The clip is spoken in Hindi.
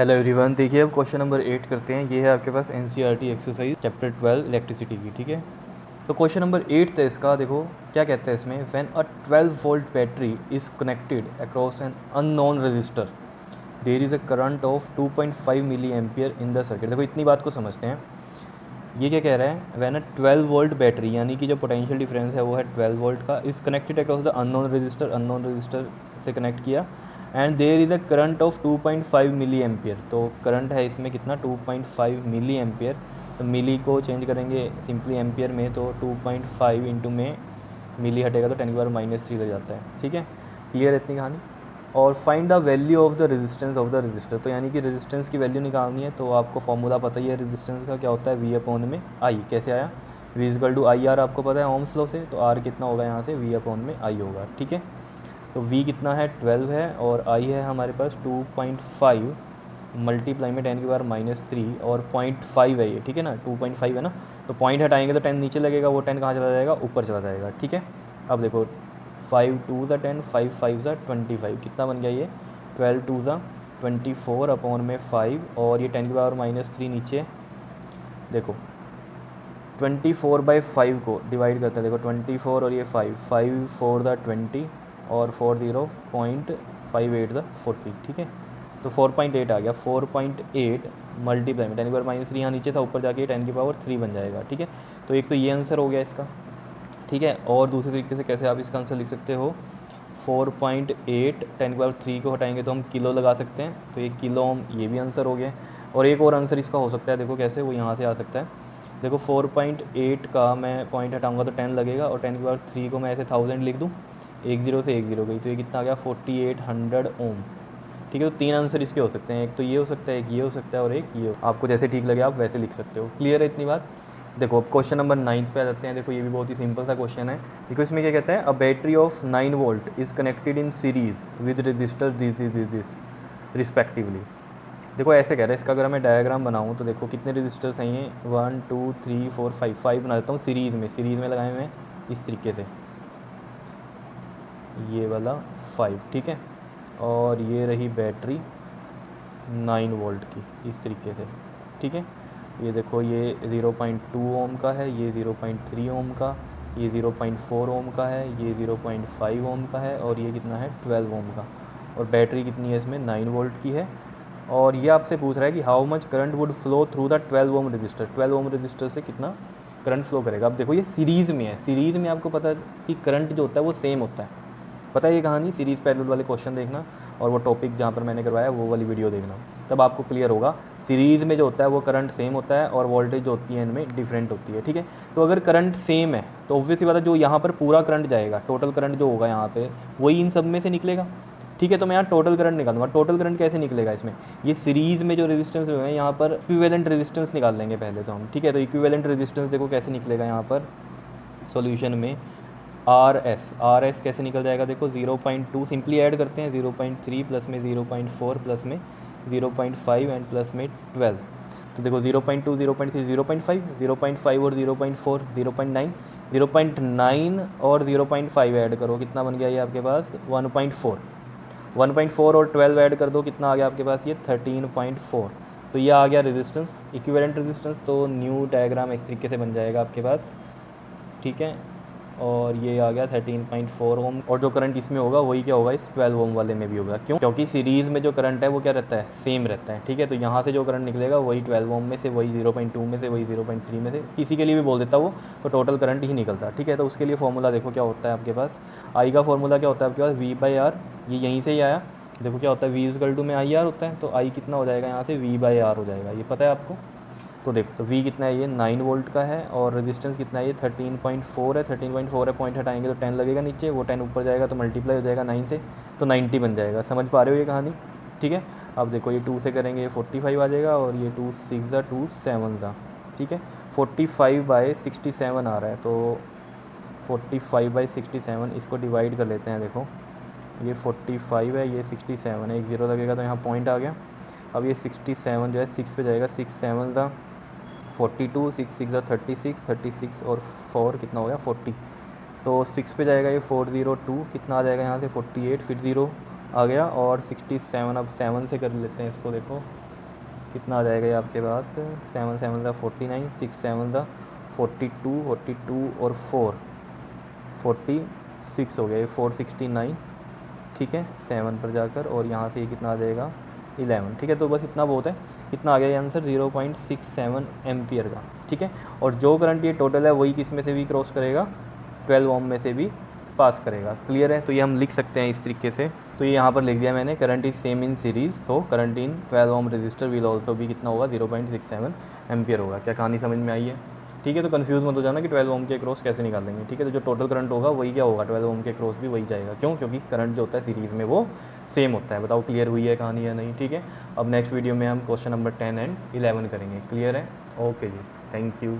हेलो एवरीवन, देखिए अब क्वेश्चन नंबर 8 करते हैं। ये है आपके पास एनसीईआरटी एक्सरसाइज चैप्टर 12 इलेक्ट्रिसिटी की। ठीक है, तो क्वेश्चन नंबर 8 था इसका। देखो क्या कहते हैं इसमें, when a 12 volt battery is connected across an unknown resistor there is a current of 2.5 milliampere in the circuit. देखो इतनी बात को समझते हैं। ये क्या कह रहा है, व्हेन अ 12 वोल्ट बैटरी, यानी कि जो पोटेंशियल डिफरेंस है वो है 12 वोल्ट का, is connected across the unknown resistor से कनेक्ट किया, and there is a current of 2.5 milliampere. तो करंट है इसमें कितना, 2.5 मिली एम्पियर। तो मिली को चेंज करेंगे सिंपली एम्पियर में, तो 2.5 इंटू में मिली हटेगा तो 10⁻³ लग जाता है। ठीक है, क्लियर है इतनी कहानी। और find the value of the resistance of the register. तो यानी कि रेजिस्टेंस की वैल्यू निकालनी है। तो आपको फॉर्मूला पता ही है रेजिस्टेंस का, क्या होता है, वी अपॉन में आई। कैसे आया, V equal to I R, आपको पता है ओम्स लॉ से। तो आर कितना होगा यहाँ से, वी अपॉन में आई होगा। ठीक है, तो v कितना है, 12 है, और i है हमारे पास 2.5 मल्टीप्लाई में 10⁻³ और 0.5 है ये। ठीक है ना, 2.5 है ना, तो पॉइंट हटाएंगे तो 10 नीचे लगेगा, वो 10 कहाँ चला जाएगा, ऊपर चला जाएगा। ठीक है, अब देखो 5 2 ज़ा 10, 5 5 ज़ा 25, कितना बन गया ये, 12 2 ज़ा 24 अपॉन में 5, और ये 10⁻³ नीचे। देखो 24/5 को डिवाइड करते हैं। देखो 24 और ये 5, 5 4 ज़ा 20 और 4 0.58 द 40। ठीक है, तो 4.8 आ गया। 4.8 मल्टीप्लाई में 10⁻³ यहाँ नीचे था, ऊपर जाके 10⁻³ बन जाएगा। ठीक है, तो एक तो ये आंसर हो गया इसका। ठीक है, और दूसरे तरीके से कैसे आप इसका आंसर लिख सकते हो, 4.8 10⁻³ को हटाएंगे तो हम किलो लगा सकते हैं, तो ये किलो ओम, ये भी आंसर हो गया। और एक और आंसर इसका हो सकता है, देखो कैसे, वो यहाँ से आ सकता है। देखो 4.8 का मैं पॉइंट हटाऊंगा तो 10 लगेगा, और 10⁻³ को मैं ऐसे 1000 लिख दूँ, 1 0 से 1 0 गई, तो ये कितना आ गया, 4800 ओम। ठीक है, तो 3 आंसर इसके हो सकते हैं, एक तो ये हो सकता है, एक ये हो सकता है, और एक ये आपको जैसे ठीक लगे आप वैसे लिख सकते हो। क्लियर है इतनी बात। देखो अब क्वेश्चन नंबर 9 पे आ जाते हैं। देखो ये भी बहुत ही सिंपल सा क्वेश्चन है। देखो इसमें क्या कहता है, a battery of 9 volt is connected in series with resistor this respectively. देखो ऐसे कह रहा है इसका, अगर मैं डायग्राम बनाऊँ तो देखो कितने रजिस्टर्स हैं ये, 1 2 3 4 5 बना देता हूँ सीरीज़ में लगाए हुए इस तरीके से, ये वाला 5। ठीक है, और ये रही बैटरी 9 वोल्ट की इस तरीके से। ठीक है, ये देखो ये 0.2 ओम का है, ये 0.3 ओम का, ये 0.4 ओम का है, ये 0.5 ओम का है, और ये कितना है, 12 ओम का। और बैटरी कितनी है इसमें, 9 वोल्ट की है। और ये आपसे पूछ रहा है कि how much current would flow through the 12 ohm resistor. 12 ohm resistor से कितना करंट फ्लो करेगा। अब देखो ये सीरीज़ में है, सीरीज़ में आपको पता है कि करंट जो होता है वो सेम होता है। पता है ये कहानी, सीरीज़ पैरेलल वाले क्वेश्चन देखना, और वो टॉपिक जहाँ पर मैंने करवाया वो वाली वीडियो देखना, तब आपको क्लियर होगा। सीरीज़ में जो होता है वो करंट सेम होता है, और वोल्टेज जो होती है इनमें डिफरेंट होती है। ठीक है, तो अगर करंट सेम है तो ऑब्वियसली बात है, जो यहाँ पर पूरा करंट जाएगा, टोटल करंट जो होगा यहाँ पे, वही इन सब में से निकलेगा। ठीक है, तो मैं यहाँ टोटल करंट निकालूंगा। टोटल करंट कैसे निकलेगा इसमें, ये सीरीज़ में जो रेजिस्टेंस हुए हैं यहाँ पर इक्विवेलेंट रेजिस्टेंस निकाल लेंगे पहले तो हम। ठीक है, तो इक्विवेलेंट रेजिस्टेंस देखो कैसे निकलेगा यहाँ पर सॉल्यूशन में, आर एस कैसे निकल जाएगा, देखो 0.2 सिंपली ऐड करते हैं, 0.3 प्लस में 0.4 प्लस में 0.5 एंड प्लस में 12। तो देखो 0.2 0.3 0.5 0.5 और 0.4 0.9 0.9 और 0.5 ऐड करो, कितना बन गया ये आपके पास 1.4 1.4 और 12 ऐड कर दो, कितना आ गया आपके पास ये 13.4। तो ये आ गया रेजिस्टेंस, इक्विवेलेंट रेजिस्टेंस। तो न्यू डायग्राम इस तरीके से बन जाएगा आपके पास। ठीक है, और ये आ गया 13.4 ओम, और जो करंट इसमें होगा वही क्या होगा, इस 12 ओम वाले में भी होगा। क्यों, क्योंकि सीरीज़ में जो करंट है वो क्या रहता है, सेम रहता है। ठीक है, तो यहाँ से जो करंट निकलेगा वही 12 ओम में से, वही 0.2 में से, वही 0.3 में से, किसी के लिए भी बोल देता वो, तो टोटल करंट ही निकलता। ठीक है, तो उसके लिए फॉर्मूला देखो क्या होता है आपके पास, आई का फॉर्मूला क्या होता है आपके पास, V/R। ये यहीं से ही आया, देखो क्या होता है, V इक्वल टू में IR होता है, तो आई कितना हो जाएगा यहाँ से, V/R हो जाएगा, ये पता है आपको। तो देखो तो V कितना है, ये 9 वोल्ट का है, और रेजिस्टेंस कितना है, ये 13.4 है। 13.4 है, पॉइंट हटाएंगे तो 10 लगेगा नीचे, वो 10 ऊपर जाएगा तो मल्टीप्लाई हो जाएगा 9 से, तो 90 बन जाएगा। समझ पा रहे हो ये कहानी। ठीक है, अब देखो ये 2 से करेंगे, ये 45 आ जाएगा, और ये 2 6 ज़ा 2 7 ज़ा। ठीक है, 45/67 आ रहा है, तो 45/67 इसको डिवाइड कर लेते हैं। देखो ये 45 है, ये 67 है, एक ज़ीरो लगेगा तो यहाँ पॉइंट आ गया। अब ये 67 जो है 6 पे जाएगा, 6 7 ज़ा 42, 6 6 ज़ा 36, 36 और 4 कितना हो गया 40। तो 6 पे जाएगा ये 402, कितना आ जाएगा यहाँ से 48, फिर 0 आ गया, और 67। अब 7 से कर लेते हैं इसको, देखो कितना आ जाएगा ये आपके पास, 7 7 दा 49, 6 7 दा 42, 42 और 4 46 हो गया, ये 469, ठीक है 7 पर जाकर, और यहाँ से ये कितना आ जाएगा 11, ठीक है। तो बस इतना बहुत है, कितना आ गया ये आंसर 0.67 एम्पियर का, ठीक है। और जो करंट ये टोटल है वही किस में से भी क्रॉस करेगा, 12 ओम में से भी पास करेगा। क्लियर है, तो ये हम लिख सकते हैं इस तरीके से। तो ये यहाँ पर लिख दिया मैंने, current is same in series, so current in 12 ohm resistor will also भी कितना होगा 0.67 एम्पियर होगा। क्या कहानी समझ में आई है, ठीक है। तो कंफ्यूज मत हो जाना कि 12 ओम के क्रॉस कैसे निकालेंगे, ठीक है। तो जो टोटल करंट होगा वही क्या होगा, 12 ओम के क्रॉस भी वही जाएगा। क्यों, क्योंकि करंट जो होता है सीरीज़ में वो सेम होता है। बताओ क्लियर हुई है कहानी या नहीं, ठीक है। अब नेक्स्ट वीडियो में हम क्वेश्चन नंबर 10 एंड 11 करेंगे। क्लियर है, ओके जी, थैंक यू।